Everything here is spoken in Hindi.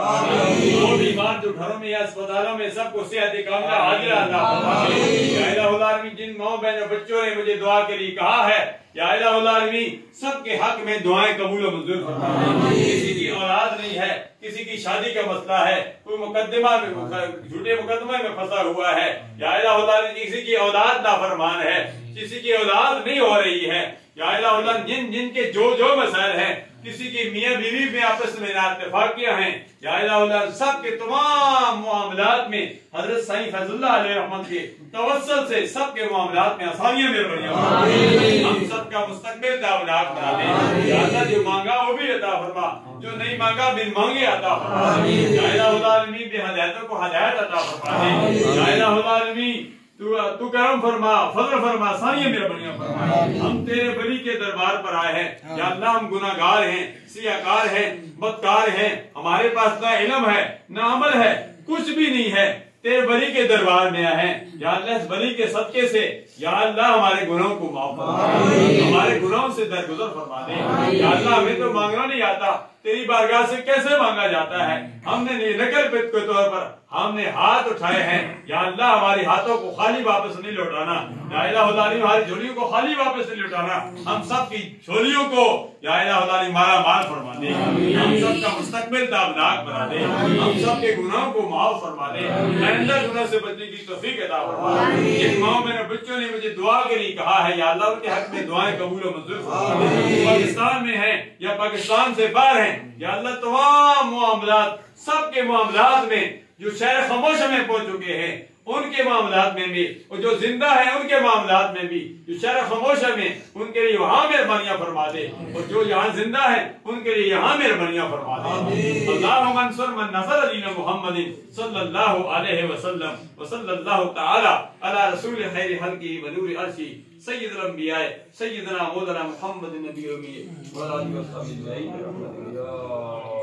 फरमाए। वो बीमार जो घरों में या अस्पतालों में सबको सेहत कामिला आजिला अता फरमाए। या इलाहुल आलमीन जिन माँ बहनों बच्चों ने मुझे दुआ के लिए कहा है, या इलाहुल आलमीन सबके हक में दुआएं कबूल और मंजूर फरमाए। किसी की औलाद नहीं है, किसी की शादी का मसला है, कोई मुकदमा में झूठे मुकदमे में फंसा हुआ है, या इलाहुल आलमीन किसी की औलाद नाफरमान है, किसी की औलाद नहीं हो रही है, या इलाहुल आलमीन जिनके जो मसाइल हैं, किसी की मियां बीवी में आपस में नाइत्तेफाकियां हैं, या इलाहुल आलमीन सब के तमाम मामलात में हजरत साईं फैजुल्लाह अलैहि रहमत के तवस्सुल से सबके मामलात में आसानियां मिल रही हैं। हम सबका मुस्तकबिल दावनाक बना दे। या अल्लाह जो मांगा वो भी अता फरमा, जो नहीं मांगा बिन मांगे अता फरमा। या इलाहुल आलमीन बेहदायतों को हिदायत अता फरमा दे। या इलाहुल आलमीन तू करम फरमा, फजल फरमा, सानिया मेहरबानियां फरमा। हम तेरे वली के दरबार पर आए हैं, या अल्लाह हम गुनाहगार हैं, सियाकार हैं, बदकार हैं, हमारे पास ना इल्म है ना अमल है, कुछ भी नहीं है, तेरे वली के दरबार में आए हैं। या अल्लाह इस वली के सदके से या अल्लाह हमारे गुनाहों को माफ फरमा, हमारे गुनाहों से दरगुजर फरमा दे। या अल्लाह हमें तो मांगना नहीं आता, तेरी बारगाह से कैसे मांगा जाता है। हमने नकल के तौर पर हमने हाथ उठाए हैं, या अल्लाह हमारे हाथों को खाली वापस नहीं लौटाना, या इलाहुल आलमीन हमारी झोलियों को खाली वापस नहीं लौटाना, हम सब की झोलियों को या इलाहुल आलमीन माला माल फरमा दे। हम सब का मुस्तकबिल दावनाक बना दे, हम सब के गुनाहों को माफ फरमा दे, आइंदा गुनाह से बचने की तौफीक अता फरमा। जिन माओ मेरे बच्चों ने मुझे दुआ के लिए कहा है, या अल्लाह उनके हक में दुआएं कबूल और मंजूर फरमा। पाकिस्तान में है या पाकिस्तान से बाहर है, या अल्लाह तमाम मामलात सबके मामलात में जो शहर खामोश में पहुंच चुके हैं उनके मामलात में भी, और जो जिंदा है उनके मामलात में भी, जो शहर खामोश में उनके लिए वहां मेहरबानियां फरमा दे, और जो यहाँ जिंदा है उनके लिए यहाँ मेहरबानियां फरमा दे। अल्लाहुम्मा अंसुर मन नसर दीन मुहम्मदिन सल्लल्लाहु अलैहि वसल्लम व सल्लल्लाहु तआला अला रसूल खैर हल्की व नूर अर्शी सय्यदुल अंबिया सय्यदना मौलाना मुहम्मद नबी व आलिहि व सल्लम।